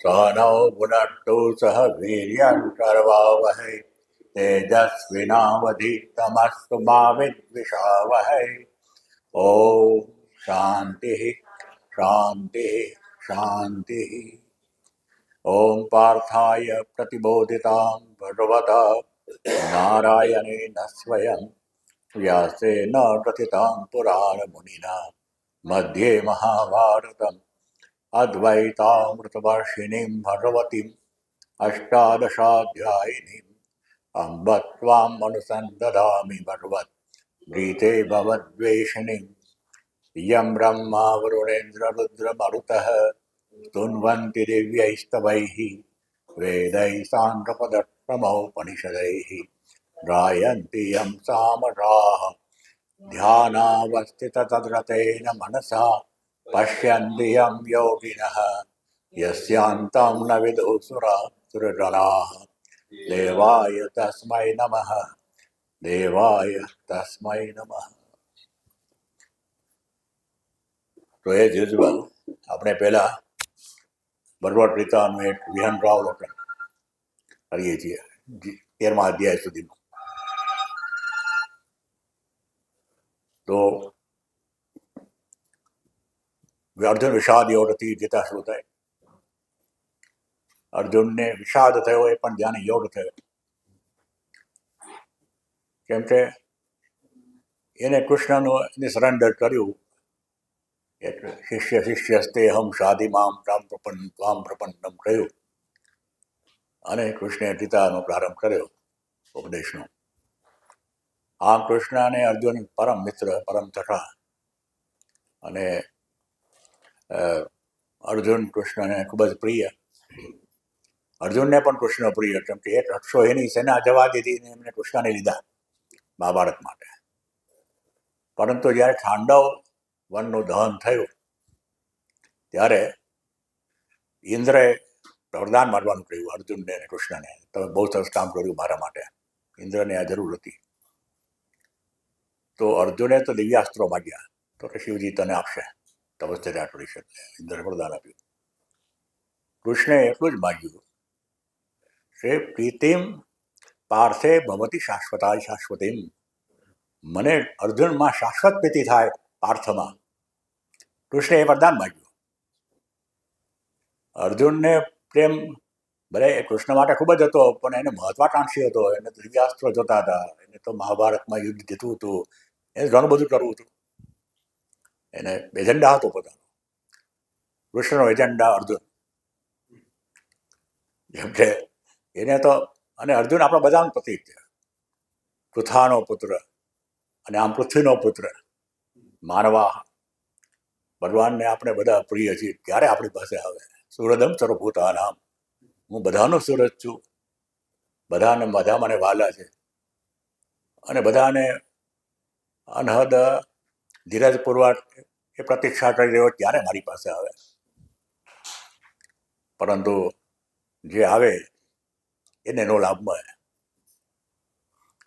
सहनौ भुनक्तु सह वीर्यं करवावहै तेजस्विनावधीतमस्तु मा विद्विषावहै। ओम शांति शांति शांति। ओम पार्थाय प्रतिबोधितां भगवता नारायणेन स्वयं व्यासेन कथितां पुराणमुनिना मध्ये महाभारतम् अद्वैतामृतवर्षिणीं भगवतीम् अष्टादशाध्यायिनीम् अम्ब त्वाम् अनुसन्दधामि भगवद्गीते भवद्वेषिणीम् यं ब्रह्मा वरुणेन्द्ररुद्रमरुतः स्तुन्वन्ति दिव्यैस्तवैः वेदैः साङ्गपदक्रमोपनिषदैः गायन्ति यं सामगाः ध्यानावस्थिततद्रतेन मनसा पश्यन्ति यं योगिनः यस्यान्तं न विदुः सुरगणाः। देवाय तस्मै नमः देवाय तस्मै नमः। તો એઝ યુઝ્યુઅલ આપણે પહેલા ભગવદ્ ગીતાનું એક વિહંગાવલોકન કરીએ છીએ 13મા અધ્યાય સુધીનું. તો અર્જુન વિષાદ યોગથી ગીતા શરૂ થાય. અર્જુનને વિષાદ થયો એ પણ જ્યાં યોગ થયો, કેમ કે એને કૃષ્ણનું સરેન્ડર કર્યું. એટલે શિષ્યસ્તે હમ શાદી મામ રામ પ્રપન્નમ કહ્યું અને કૃષ્ણે ગીતાનો પ્રારંભ કર્યો ઉપદેશનો. આમ કૃષ્ણ અને અર્જુન પરમ મિત્ર, પરમ સખા. અને અર્જુન કૃષ્ણને ખૂબ જ પ્રિય. અર્જુનને પણ કૃષ્ણ પ્રિય, કેમ કે 100 એની સેના જવા દીધી ને એમને કૃષ્ણને લીધા મહાભારત માટે. પરંતુ જ્યારે ખાંડવ વનનું દહન થયું ત્યારે ઇન્દ્રએ વરદાન મારવાનું કહ્યું અર્જુનને અને કૃષ્ણને. તમે બહુ સરસ કામ કર્યું મારા માટે, ઇન્દ્રને આ જરૂર હતી. તો અર્જુને તો દિવ્યાસ્ત્રો માગ્યા, તો કે શિવજી તને આપશે, તપશ્ચર્યા કરી શકે. ઇન્દ્રને વરદાન આપ્યું. કૃષ્ણે એટલું જ માગ્યું કે પ્રીતિમ પાર્થે ભવતી શાશ્વતાય શાશ્વતીમ. મને અર્જુનમાં શાશ્વત પ્રીતિ થાય પાર્થમાં. કૃષ્ણે એ વરદાન માગ્યું. અર્જુનને પ્રેમ ભલે કૃષ્ણ માટે ખૂબ જ હતો, પણ એને મહત્વાકાંક્ષી હતો. એને દિવ્યાસ્ત્રો જોતા હતા, એને તો મહાભારતમાં યુદ્ધ જીતવું હતું, એને ઘણું બધું કરવું હતું. એને એજન્ડા હતો પોતાનો. કૃષ્ણનો એજન્ડા અર્જુન. જેમ કે એને તો, અને અર્જુન આપણા બધાનું પ્રતીક છે. પૃથાનો પુત્ર અને આમ પૃથ્વીનો પુત્ર. માનવા ભગવાનને આપણે બધા પ્રિય છીએ. ક્યારે આપણી પાસે આવે સુરદમ સર્વભૂતાનામ, હું બધાનો સુરજ છું. બધા મને વાલા છે અને બધાને અનહદ ધીરજપૂર્વક એ પ્રતીક્ષા કરી રહ્યો ત્યારે મારી પાસે આવે. પરંતુ જે આવે એને નો લાભ મળે.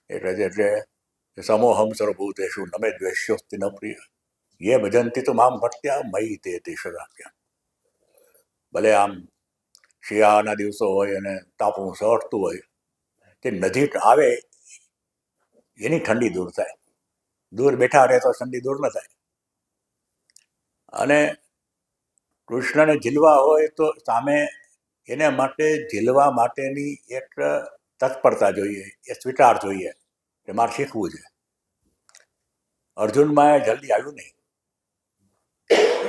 એટલે સમોહમ સર્વભૂતેષુ નમે દ્વેષ્યોસ્તિ ન પ્રિય યે ભજંતી તો મામ ભક્ત્યા મયી તે તેષરાખ્યા. ભલે આમ શિયાળાના દિવસો હોય અને તાપણું સળગતું હોય, તે નજીક આવે એની ઠંડી દૂર થાય. દૂર બેઠા રહે તો ઠંડી દૂર ન થાય. અને કૃષ્ણને ઝીલવા હોય તો સામે એને માટે ઝીલવા માટેની એક તત્પરતા જોઈએ, એ સ્વીકાર જોઈએ કે મારે શીખવું છે. અર્જુનમાં એ જલ્દી આવ્યું નહીં,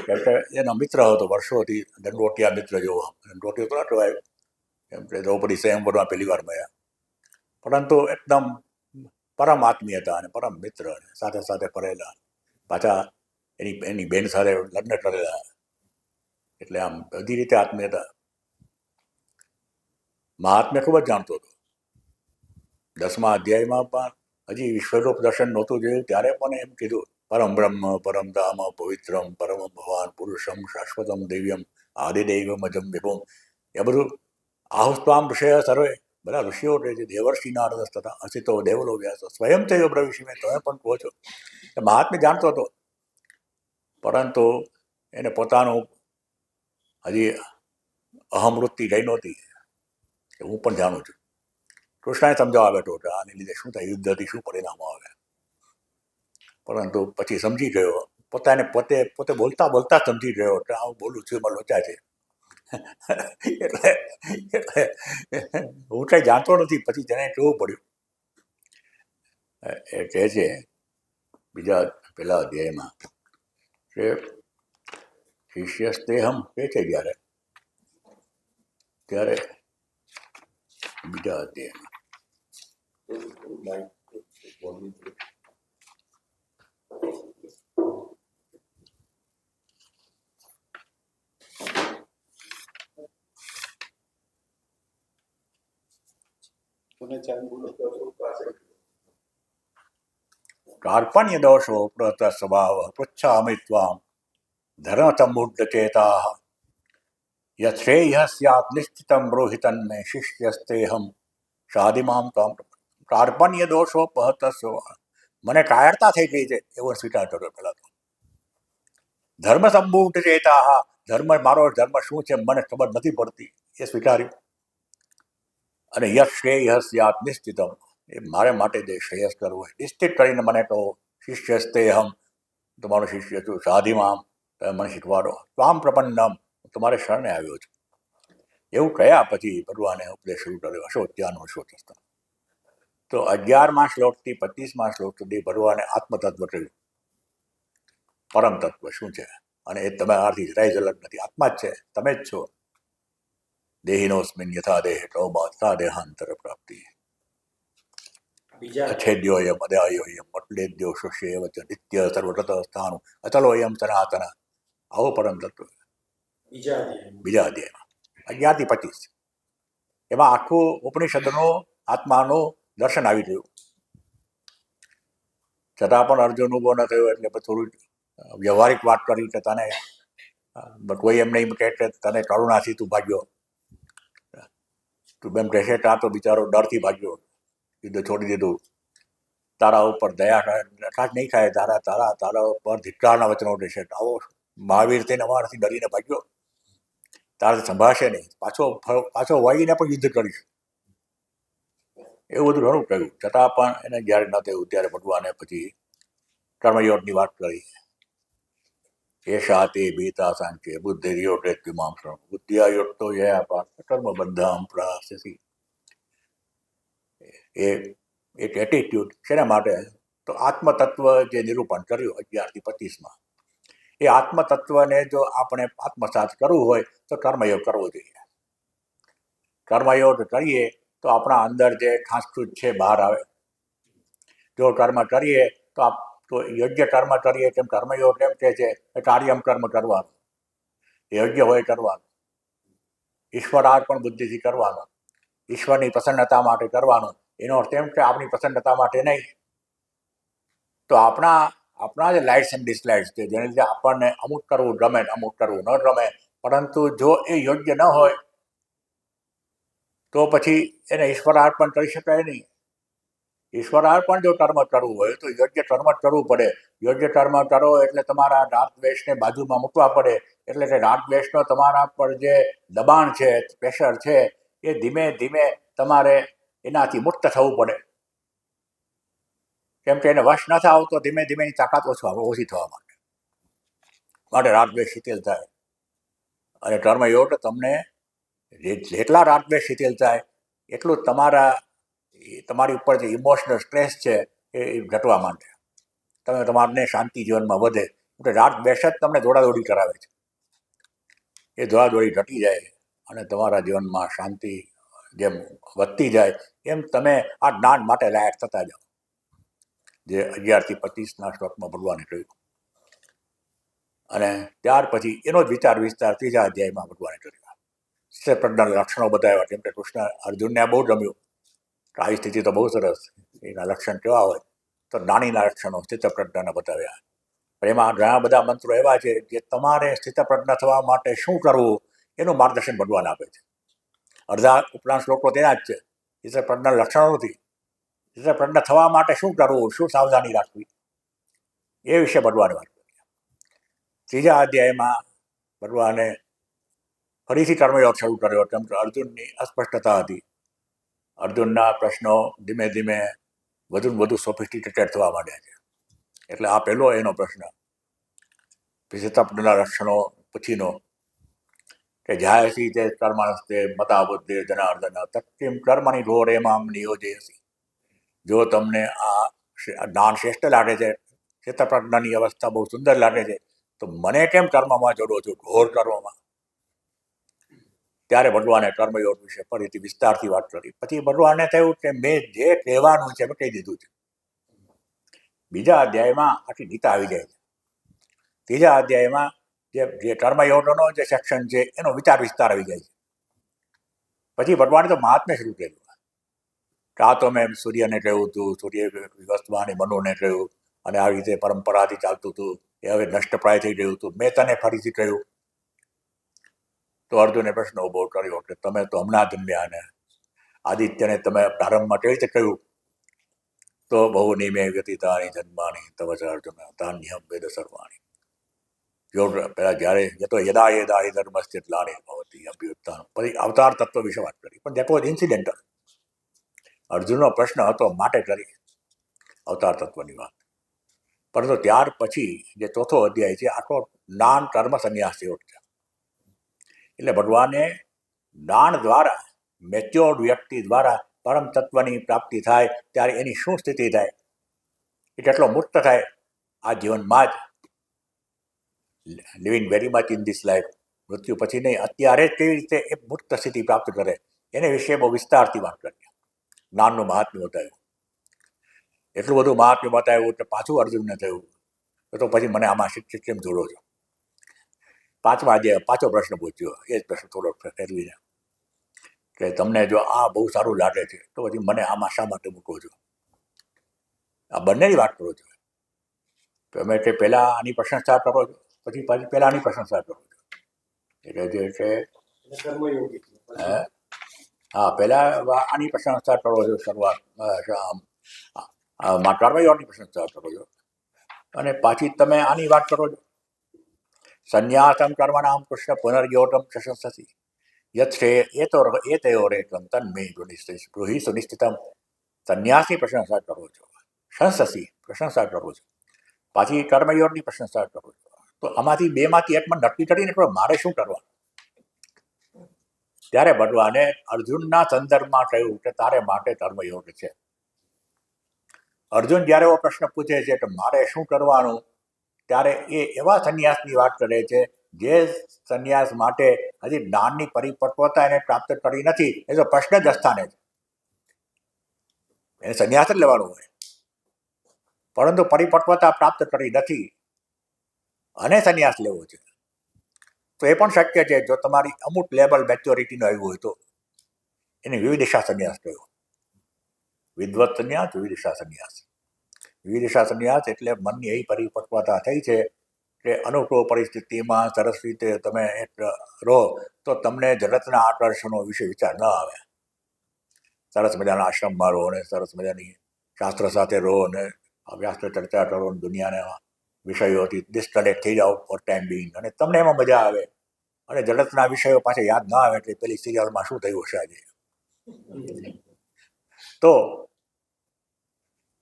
કેમ કે એનો મિત્ર હતો વર્ષોથી, દંડોટિયા મિત્ર જેવો. દંડોટિયો તો નતો આવ્યો, કેમ કે દ્રૌપદી સ્વયંવરમાં પહેલી વાર મળ્યા. પરંતુ એકદમ પરમ આત્મીય હતા અને પરમ મિત્ર, સાથે સાથે ફરેલા, પાછા એની બેન સાથે લગ્ન કરેલા. એટલે આમ બધી રીતે આત્મીયતા. મહાત્મ્ય ખૂબ જ જાણતો હતો. 10મા અધ્યાયમાં પણ હજી વિશ્વરૂપ દર્શન નહોતું જોયું ત્યારે પણ એમ કીધું, પરમ બ્રહ્મ પરમ ધામ પવિત્રમ પરમ ભગવાન પુરુષમ શાશ્વતમ દિવ્યમ આદિદૈવમ અજમ વિભુમ. એ બધું આહુસ્વામ ઋષય સર્વે, બધા ઋષિઓ કહે છે. દેવર્ષિ નારદ તથા અસિતો દેવલો વ્યાસ સ્વયં થયો પ્રવિશી, મેં તમે પણ કહો છો. એ મહાત્મ્ય જાણતો હતો, પરંતુ એને પોતાનું હજી અહમ વૃત્તિ રહી નહોતી, હું પણ જાણું છું. કૃષ્ણએ સમજાવવા બેઠો હતો, આને લીધે શું થાય, યુદ્ધથી શું પરિણામો આવે. પરંતુ પછી સમજી ગયો, પોતે બોલતા બોલતા સમજી ગયો કે હું બોલું છું એમાં લોચા છે. એટલે હું કંઈ જાણતો નથી. પછી તેને જોવું પડ્યું. એ કહે છે બીજા પેલા અધ્યાયમાં કે શિષ્યસ્તેહમ કહે છે ત્યારે બીજા અધ્યાયમાં કાર્પણ્ય દોષો પ્રત સ્વભાવ પૃચ્છામિ ત્વામ ધર્મ સમુદ્ધચેતા યશ્રેય સ્યાત નિશ્ચિતમ બ્રૂહિતન મે શિષ્યસ્તેહમ શાદિમામ ત્વામ. કાર્પણ્ય દોષો પહત સ્વભાવ, મને કાયરતા થઈ ગઈ છે એવો સ્વીકાર કર્યો. પેલા તો ધર્મ સમુદ્ધચેતા, મારો ધર્મ શું છે મને ખબર નથી પડતી એ સ્વીકાર્યું. અને યશ્રેય સ્યાત નિશ્ચિતમ, એ મારે માટે જે શ્રેયસ કરવું હોય નિશ્ચિત કરીને મને કહો. શિષ્યસ્તેહમ, તમારો શિષ્ય છું. સાધિમામ, તમે મને શીખવાડો. ત્વામ પ્રપન્નમ, તમારે શરણે આવ્યો છું. એવું કયા પછી ભગવાને ઉપદેશ શરૂ કર્યો, અશોત્યાનો અશોચસ્ત. તો 11મા શ્લોકથી 25મા શ્લોક સુધી ભગવાને આત્મતત્વ કહ્યું. પરમ તત્વ શું છે, અને એ તમારાથી જરાય અલગ નથી, આત્મા જ છે, તમે જ છો. દેહિનોસ્મિન યથા દેહ તથા દેહાંતર પ્રાપ્તિ. અછેદ્યોયમ અદાયોયમ મટલેદ્યો શુષ્યવ ચ નિત્ય સર્વગત સ્થાનું અચલોયમ સનાતન. આવો પરમ તત્વ બીજા અધ્યાયમાં 11થી 25. એમાં આખું ઉપનિષદનો આત્માનું દર્શન આવી ગયું. છતાં પણ અર્જુન ઉભો ન થયો. એટલે થોડું વ્યવહારિક વાત કરી કે તને કોઈ એમ નહીં કહે કે તને કરુણાથી તું ભાગ્યો, તું એમ કહેશે કે આ તો બિચારો ડરથી ભાગ્યો, યુદ્ધ છોડી દીધું. તારા ઉપર દયા નહીં થાય, તારા ઉપર ધિક્કારના વચનો રહેશે. આવો મહાવીર થઈને અમારાથી ડરીને ભાગ્યો, તારાથી સંભાળશે નહીં, પાછો વળીને પણ યુદ્ધ કરીશ. એવું બધું ઘણું કહ્યું. છતાં પણ એને જ્યારે ન થયું ત્યારે ભગવાને પછી કર્મયોગની વાત કરી. એશા તે બીતા સાંખ્ય બુદ્ધિર્યોગ વિમાંસમ બુદ્ધિયાયોગ તો કર્મબદ્ધામ પ્રાસ્યસી. એ એક એટીટ્યુડ શેના માટે? તો આત્મતત્વ જે નિરૂપણ કર્યું 11થી 25માં, એ આત્મતત્વને જો આપણે આત્મસાત કરવું હોય તો કર્મયોગ કરવો જોઈએ. કર્મયોગ કરીએ તો આપણા અંદર જે ખાંચછૂટ છે બહાર આવે. જો કર્મ કરીએ તો યોગ્ય કર્મ કરીએ, તેમ કર્મયોગ એમ કહે છે કાર્યમ કર્મ કરવાનું, યોગ્ય હોય કરવાનું, ઈશ્વરાર્પણ બુદ્ધિથી કરવાનું, ઈશ્વરની પ્રસન્નતા માટે કરવાનું. એનો અર્થ એમ કે આપણી પ્રસન્નતા માટે નહીં. તો આપણા જે લાઇક્સ એન્ડ ડિસલાઇક્સ છે, જેને લીધે આપણને અમુક કરવું ગમે, અમુક કરવું ન ગમે, પરંતુ જો એ યોગ્ય ન હોય તો પછી એને ઈશ્વરાર્પણ કરી શકાય નહીં. ઈશ્વરાર્પણ જો કર્મ કરવું હોય તો યોગ્ય કર્મ જ કરવું પડે. યોગ્ય કર્મ કરો એટલે તમારા રાગ દ્વેષને બાજુમાં મૂકવા પડે. એટલે કે રાગ દ્વેષનો તમારા પર જે દબાણ છે, પ્રેશર છે, એ ધીમે ધીમે તમારે એનાથી મુક્ત થવું પડે. કેમ કે એને વશ ન થાવ તો ધીમે ધીમે એની તાકાત ઓછી થવા માટે રાગદ્વેષ શીતલ થાય. અને કર્મયોગ તમને જેટલા રાગદ્વેષ શીતલ થાય એટલું તમારી ઉપર જે ઇમોશનલ સ્ટ્રેસ છે એ ઘટવા માંડે. તમારને શાંતિ જીવનમાં વધે. એટલે રાગદ્વેષ જ તમને દોડાદોડી કરાવે છે. એ દોડાદોડી ઘટી જાય અને તમારા જીવનમાં શાંતિ જેમ વધતી જાય એમ તમે આ જ્ઞાન માટે લાયક થતા જાઓ, જે 11થી 25ના શ્લોકમાં ભગવાને કહ્યું. અને ત્યાર પછી એનો જ વિસ્તાર ત્રીજા અધ્યાયમાં ભગવાને કર્યો. સ્થિતપ્રજ્ઞાના લક્ષણો બતાવ્યા. કેમ કે કૃષ્ણ અર્જુનને આ બહુ ગમ્યું. આવી સ્થિતિ તો બહુ સરસ, એના લક્ષણ કેવા હોય? તો જ્ઞાનીના લક્ષણો સ્થિતપ્રજ્ઞાના બતાવ્યા. પણ એમાં ઘણા બધા મંત્રો એવા છે જે તમારે સ્થિતપ્રજ્ઞ થવા માટે શું કરવું એનું માર્ગદર્શન ભગવાન આપે છે. અડધા ઉપરાંત શ્લોકો તેના જ છે. સ્થિતપ્રજ્ઞાના લક્ષણો નથી, સ્થિતપ્રજ્ઞ થવા માટે શું કરવું, શું સાવધાની રાખવી, એ વિશે ભગવાને વાત કરી. ત્રીજા અધ્યાયમાં ભગવાને ફરીથી કર્મયોગ શરૂ કર્યો. કેમ કે અર્જુનની અસ્પષ્ટતા હતી. અર્જુનના પ્રશ્નો ધીમે ધીમે વધુ ને વધુ સોફિસ્ટિકેટેડ થવા માંડ્યા છે. એટલે આ પહેલો એનો પ્રશ્ન પિતૃપના લક્ષણો પછીનો કે જાયસી તે કર્મણસ્તે મતા બુદ્ધિ જનાર્દન તત્તિમ કર્મની ઘોરે મામ નિયોજયસી. જો તમને આ જ્ઞાન શ્રેષ્ઠ લાગે છે, ચેતપ્રજ્ઞાની અવસ્થા બહુ સુંદર લાગે છે, તો મને કેમ કર્મમાં જોડો છો, ઘોર કર્મમાં? ત્યારે ભગવાને કર્મયોગ વિશે ફરીથી વિસ્તારથી વાત કરી. પછી ભગવાનને થયું કે મેં જે કહેવાનું છે મેં કહી દીધું છે. બીજા અધ્યાયમાં આખી ગીતા આવી જાય છે. ત્રીજા અધ્યાયમાં જે કર્મયોગનો જે સેક્શન છે એનો વિચાર વિસ્તાર આવી જાય છે. પછી ભગવાને તો મહાત્મ્ય શરૂ કર્યું. આ તો મેં સૂર્યને કહ્યું હતું, સૂર્ય વસ્તુવાને મનુને કહ્યું, અને આવી રીતે પરંપરાથી ચાલતું હતું, એ હવે નષ્ટપ્રાય થઈ ગયું હતું, મેં તને ફરીથી કહ્યું. તો અર્જુને પ્રશ્ન ઉભો કર્યો કે તમે તો હમણાં જન્મ્યા ને આદિત્યને તમે પ્રારંભમાં કેવી રીતે કહ્યું? તો બહુ નિમે વ્યતીતાની જન્માની તવ ચ અર્જુન તાન્યહમ વેદ સર્વાણી. યોગ પેલા જ્યારે તો યદા યદા હિ ધર્મસ્ય ગ્લાનિ ભવતિ અભ્યુત્થાન, પછી અવતાર તત્વ વિશે વાત કરી. પણ દેટ વોઝ ઇન્સિડેન્ટલ. અર્જુનનો પ્રશ્ન હતો માટે કરી અવતાર તત્વની વાત. પરંતુ ત્યાર પછી જે ચોથો અધ્યાય છે આખો જ્ઞાન કર્મ સંન્યાસ યોગ છે. એટલે ભગવાને જ્ઞાન દ્વારા, મેચ્યોર્ડ વ્યક્તિ દ્વારા પરમ તત્વની પ્રાપ્તિ થાય ત્યારે એની શું સ્થિતિ થાય, એ કેટલો મુક્ત થાય આ જીવનમાં જ, living very much in this life, મૃત્યુ પછી નહીં, અત્યારે જ કેવી રીતે એ મુક્ત સ્થિતિ પ્રાપ્ત કરે એને વિશે બહુ વિસ્તારથી વાત કરીએ. જ્ઞાનનું મહાત્મ્ય બતાવ્યું. એટલું બધું મહાત્મ્ય બતાવ્યું કે પાછું અર્જુનને થયું તો પછી મને આમાં શિક્ષક કેમ જોડો છો? પાછો પ્રશ્ન પૂછ્યો, એ જ પ્રશ્ન થોડોક ફેરવીને કે તમને જો આ બહુ સારું લાગે છે તો પછી મને આમાં શા માટે મૂકો છો? આ બંનેની વાત કરો છો. તમે તે પહેલાં આની પ્રશંસા કરો છો, પછી પહેલાં આની પ્રશંસા કરો છો. એટલે જે છે હા, પહેલાં આની પ્રશંસા કરો છો, શરૂઆત કર્મયોગની પ્રશંસા કરો છો, અને પાછી તમે આની વાત કરો છો. સંન્યાસમ કર્મણામ કૃષ્ણ પુનર્યોગમ પ્રશંસસી યત્રે એતયોરેકમ તન્મે ગૃહી સુનિશ્ચિતમ. સંન્યાસની પ્રશંસા કરો છો, શંસસી પ્રશંસા કરો છો, પાછી કર્મયોગની પ્રશંસા કરો છો. તો આમાંથી બેમાંથી એકમાં નક્કી કરીને મારે શું કરવાનું? ત્યારે ભગવાને અર્જુનના સંદર્ભમાં કહ્યું કે તારે માટે કર્મયોગ છે. અર્જુન જ્યારે એવો પ્રશ્ન પૂછે છે કે મારે શું કરવાનું, ત્યારે એ એવા સંન્યાસની વાત કરે છે જે સંન્યાસ માટે હજી જ્ઞાનની પરિપક્વતા એને પ્રાપ્ત કરી નથી. એ તો પ્રશ્ન જ અસ્થાને છે, એને સંન્યાસ જ લેવાનો હોય, પરંતુ પરિપક્વતા પ્રાપ્ત કરી નથી અને સંન્યાસ લેવો છે. તો એ પણ શક્ય છે, જો તમારી અમુક લેવલ મેચ્યોરિટીનું આવ્યું હોય તો એને વિવિધિશા સંન્યાસ કહ્યો. વિદ્વત સંન્યાસ, વિવિધિશા સંન્યાસ. વિવિધિશા સંન્યાસ એટલે મનની એવી પરિપક્વતા થઈ છે કે અનુકૂળ પરિસ્થિતિમાં સરસ રીતે તમે એક રહો તો તમને જગતના આકર્ષણો વિશે વિચાર ન આવે. સરસ મજાના આશ્રમમાં રહો ને સરસ મજાની શાસ્ત્ર સાથે રહો ને અભ્યાસને ચર્ચા કરો ને દુનિયાના વિષયોથી ડિસ્કનેક્ટ થઈ જાઓ ફોર ટાઈમ બિંગ, અને તમને એમાં મજા આવે, અને જગતના વિષયો પાછા યાદ ના આવે એટલે પેલી સિરિયલમાં શું થયું હશે આજે.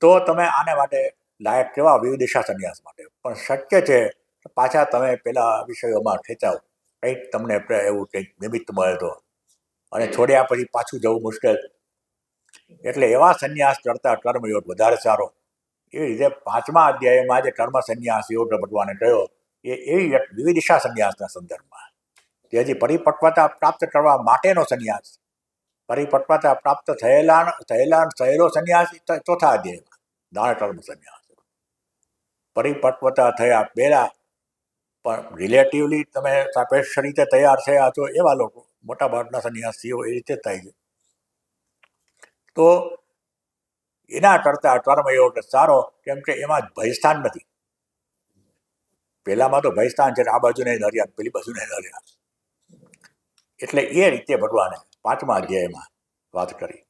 તો તમે આને માટે લાયક કેવા વિવિધિશા સંન્યાસ માટે. પણ શક્ય છે પાછા તમે પેલા વિષયોમાં ખેંચાવ, કંઈક તમને એવું કંઈક નિમિત્ત મળે તો, અને છોડ્યા પછી પાછું જવું મુશ્કેલ. એટલે એવા સંન્યાસ કરતા કર્મયોગ વધારે સારો. એવી રીતે 5મા અધ્યાયમાં જે કર્મ સંન્યાસ યોગ ભગવાને કહ્યો એ એવી વિવિધિશા સંન્યાસના સંદર્ભમાં, કે હજી પરિપક્વતા પ્રાપ્ત કરવા માટેનો સંન્યાસ, પરિપક્વતા પ્રાપ્ત થયેલો સંન્યાસ ચોથા અધ્યાયમાં દાન કર્મ સંન્યાસ. પરિપક્વતા થયા પહેલા પણ રિલેટિવલી તમે સાપેક્ષ રીતે તૈયાર થયા છો એવા લોકો, મોટાભાગના સંન્યાસીઓ એ રીતે થાય છે. તો એના કરતા કર્મયોગ સારો, કેમ કે એમાં ભયસ્થાન નથી. પહેલામાં તો ભયસ્થાન છે, આ બાજુ નહીં નર્યા, પેલી બાજુ નહીં નર્યા. એટલે એ રીતે ભગવાને 5મા અધ્યાયમાં વાત કરી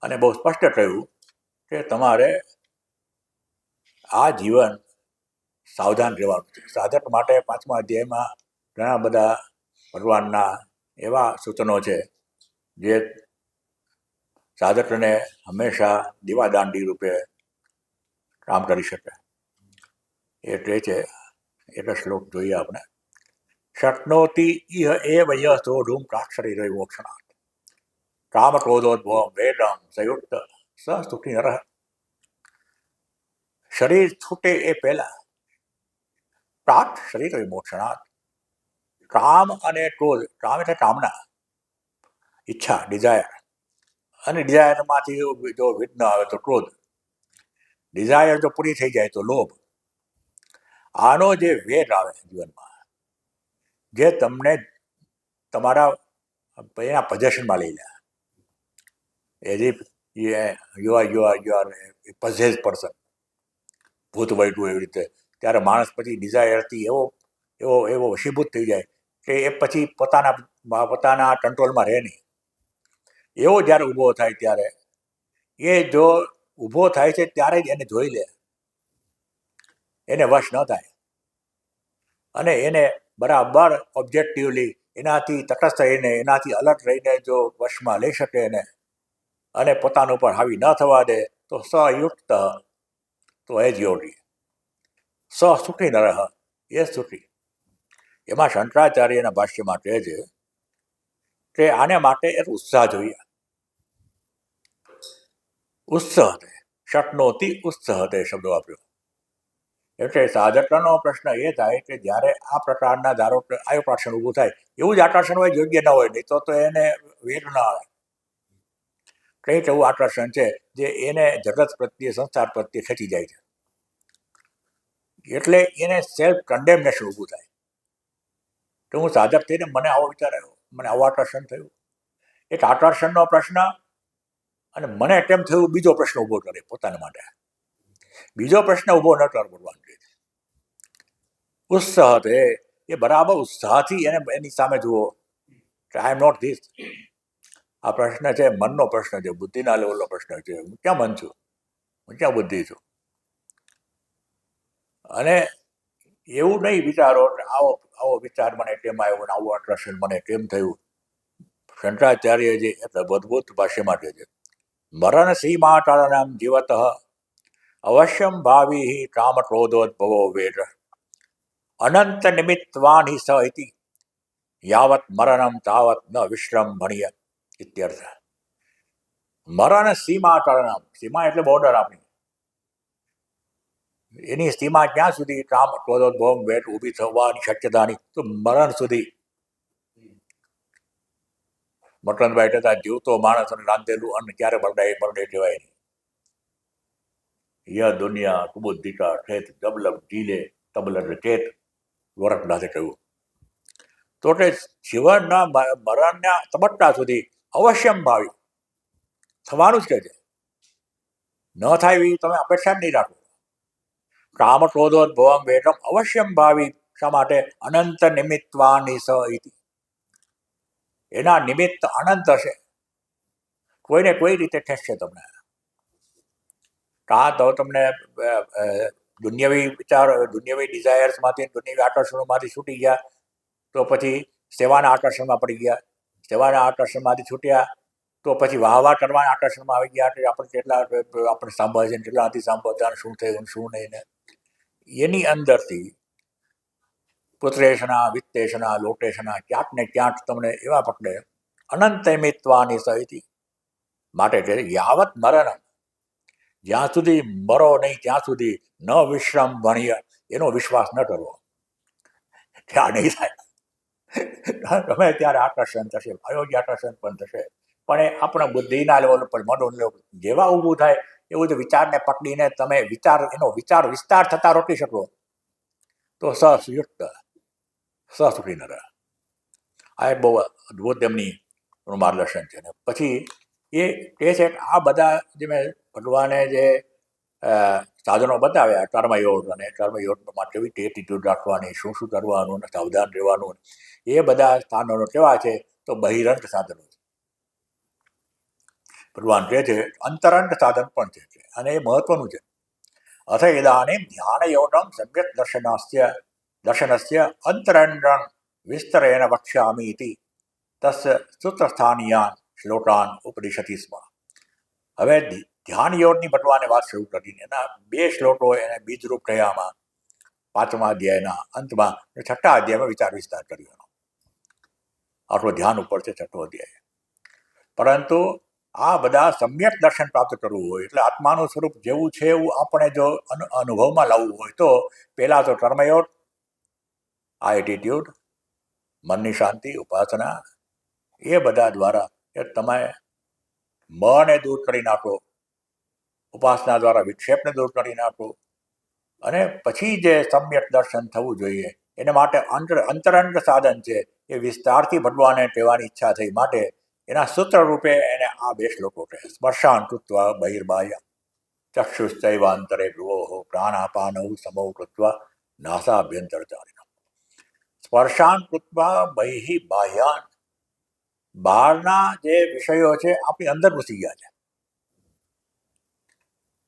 અને બહુ સ્પષ્ટ કહ્યું કે તમારે આ જીવન સાવધાન રહેવાનું છે. સાધક માટે 5મા અધ્યાયમાં ઘણા બધા ભગવાનના એવા સૂચનો છે જે સાધકને હંમેશા દીવાદાંડી રૂપે કામ કરી શકે. એટલે છે એટલે શ્લોક જોઈએ આપણે. શક્નોતિ ઇહ એવ યહ સોઢું પ્રાક્ષરી મોક્ષણાत् કામ ક્રોધોદ્ભવમ વેદમ સંયુક્ત સ સુખી નરઃ. શરીર છૂટે એ પહેલા પ્રાક શરીર વિમોક્ષણાत् કામ અને ક્રોધ, કામ એટલે કામના, ઈચ્છા, ડિઝાયર, અને ડિઝાયરમાંથી જો વિઘ્ન આવે તો ક્રોધ, ડિઝાયર જો પૂરી થઈ જાય તો લોભ. આનો જે વેગ આવે જીવનમાં, જે તમને તમારા એના પોઝેશનમાં લઈ લે, as if you are possess person, ભૂત વૈટું એવી રીતે, ત્યારે માણસ પછી ડિઝાયરથી એવો એવો એવો વશીભૂત થઈ જાય કે એ પછી પોતાના કંટ્રોલમાં રહે નહીં. એવો જ્યારે ઊભો થાય ત્યારે એ જો ઊભો થાય છે ત્યારે જ એને જોઈ લે, એને વશ ન થાય, અને એને બરાબર ઓબ્જેક્ટિવલી એનાથી તટસ્થ રહીને, એનાથી અલર્ટ રહીને જો વશમાં લઈ શકે એને, અને પોતાના ઉપર હાવી ન થવા દે, તો સયુક્ત, તો એ જ યોગી. સ સુખી નરહ, એ સુખી. એમાં શંકરાચાર્યના ભાષ્યમાં કહે છે કે આને માટે એક ઉત્સાહ જોઈએ. ઉત્સહતે, શક્નોતિ ઉત્સહતે શબ્દો વાપર્યો. એટલે સાધકનો પ્રશ્ન એ થાય કે જ્યારે આ પ્રકારના ધારો કે આકર્ષણ ઊભું થાય, એવું જ આકર્ષણ હોય, યોગ્ય ન હોય, નહીં તો એને વેગ ન આવે. કંઈક એવું આકર્ષણ છે જે એને જગત પ્રત્યે, સંસાર પ્રત્યે ખેંચી જાય છે, એટલે એને સેલ્ફ કન્ડેમનેશન ઊભું થાય કે હું સાધક થઈને મને આવો વિચાર આવ્યો, મને આવું આકર્ષણ થયું. એક આકર્ષણનો પ્રશ્ન, અને મને કેમ થયું બીજો પ્રશ્ન ઊભો કરે પોતાના માટે. બીજો પ્રશ્ન ઊભો ન કર ભગવાન કહે છે. ઉત્સાહ એ બરાબર ઉત્સાહથી એની સામે જુઓ કે આઈ એમ નોટ ધીસ. આ પ્રશ્ન છે મનનો પ્રશ્ન છે, બુદ્ધિના લેવલનો પ્રશ્ન છે. હું ક્યાં મન છું, હું ક્યાં બુદ્ધિ છું? અને એવું નહીં વિચારો કે આવો આવો વિચાર મને કેમ આવ્યો, ને આવું આકર્ષણ મને કેમ થયું. શંકરાચાર્યજી એટલે અદ્ભુત ભાષ્યમાં કહે છે, મરણ સીમા કારણમ જીવત અવશ્યમ ભાવી કામ ક્રોધોદ્ભવો વેદ અનંત નિમિત્તવાન હિ સ ઇતિ યાવત મરણમ તાવત ન વિશ્રમ ભણ્ય ઇત્યર્થ. મરણ સીમા કારણમ, સીમા એટલે બોર્ડર આપણી, એની સીમા ક્યાં સુધી કામ ક્રોધોદ્ભવ વેદ ઊભી થવાની શક્યતાની, તો મરણ સુધી. મટનભાઈ કહેતા જીવતો માણસ અને રાંધેલું અન્ન ક્યારે બરડે કહેવાય નહીં. ય દુનિયા કુબુદ્ધિકા ખેત જબલબ જીલે તબલબ ચેત, ગોરખનાથે કહ્યું. તો કે જીવનના મરણના તબક્કા સુધી અવશ્યમ ભાવી થવાનું જ કહે છે. ન થાય એવી તમે અપેક્ષા જ નહીં રાખો. કામ ક્રોધોદ્ભવમ વેદમ અવશ્યમ ભાવી. શા માટે? અનંત નિમિત્તવાની સ ઇતિ. એના નિમિત્ત અનંત હશે, કોઈને કોઈ રીતે ખેંચશે તમને. કાં તો તમને દુનિયાવી વિચાર, દુનિયાવી ડિઝાયર્સમાંથી, દુનિયાવી આકર્ષણોમાંથી છૂટી ગયા, તો પછી સેવાના આકર્ષણમાં પડી ગયા. સેવાના આકર્ષણમાંથી છૂટ્યા તો પછી વાહવા કરવાના આકર્ષણમાં આવી ગયા કે આપણે કેટલા આપણે સાંભળે છે, કેટલા નથી સાંભળતા, શું થયું શું નહીં ને. એની અંદરથી પુત્રેશના, વિત્તેશના, લોટેશના ક્યાંક ને ક્યાંક તમને એવા પકડે અનંત નિમિત્તવાની સહિતી. માટે છે યાવત મરણ, જ્યાં સુધી મરો નહીં ત્યાં સુધી ન વિશ્રામ ભણીય, એનો વિશ્વાસ ન કરવો. ત્યાં નહીં થાય. ગમે ત્યારે આકર્ષણ થશે, અયોગ્ય આકર્ષણ પણ થશે, પણ એ આપણા બુદ્ધિના લેવલ પર, મનો લેવલ જેવા ઊભું થાય એવું જ વિચારને પકડીને તમે એનો વિચાર વિસ્તાર થતા રોકી શકો, તો સયુક્ત સસુખી નર. આ એક બહુ અદ્ભુત એમની માર્ગદર્શન છે. ને પછી એ કહે છે કે આ બધા જે મેં ભગવાને જે સાધનો બતાવ્યા, કર્મયોગ, અને કર્મયોગ માટે કેવી એટીટ્યુડ રાખવાની, શું શું કરવાનું, સાવધાન રહેવાનું, એ બધા સાધનો કેવા છે? તો બહિરંગ સાધનો છે. ભગવાન કહે છે અંતરંગ સાધન પણ છે, અને એ મહત્વનું છે. અથ ઇદાનીમ ધ્યાન યોગમ સમ્યક દર્શનસ્ય અંતરંગં વિસ્તરેણ વક્ષ્યામિ ઇતિ. તસ્ય સૂત્રસ્થાનીયાન શ્લોકાન ઉપનિષતિ સ્મ. હવે ધ્યાન યોગની ભગવાને વાત શરૂ કરીને એના 2 શ્લોકો એને બીજરૂપ કહ્યામાં 5મા અધ્યાયના અંતમાં 6ઠ્ઠા અધ્યાયમાં વિચાર વિસ્તાર કર્યો. આટલો ધ્યાન ઉપર છે 6ઠ્ઠો અધ્યાય. પરંતુ આ બધા સમ્યક દર્શન પ્રાપ્ત કરવું હોય એટલે આત્માનું સ્વરૂપ જેવું છે એવું આપણે જો અનુભવમાં લાવવું હોય તો પહેલા તો કર્મયોગ, આ એટીટ્યુડ, મનની શાંતિ, ઉપાસના, એ બધા દ્વારા એ તમે મને દૂર કરી નાખો, ઉપાસના દ્વારા વિક્ષેપને દૂર કરી નાખો, અને પછી જે સમ્યક દર્શન થવું જોઈએ એને માટે અંતરંગ સાધન છે એ વિસ્તારથી ભગવાને કહેવાની ઈચ્છા થઈ માટે એના સૂત્ર રૂપે એને આ 2 શ્લોકો કહે. સ્પર્શાન કૃત્વા બહિર્બાહ્ય ચક્ષુશ્ચૈવાંતરે ભ્રુવોઃ પ્રાણાપાનૌ સમૌ કૃત્વા નાસાભ્યંતરચારિણઃ. સ્પર્શાન કૃત્વા બહિઃ બાહ્યાન, બહારના જે વિષયો છે આપણી અંદર ઘૂસી ગયા છે.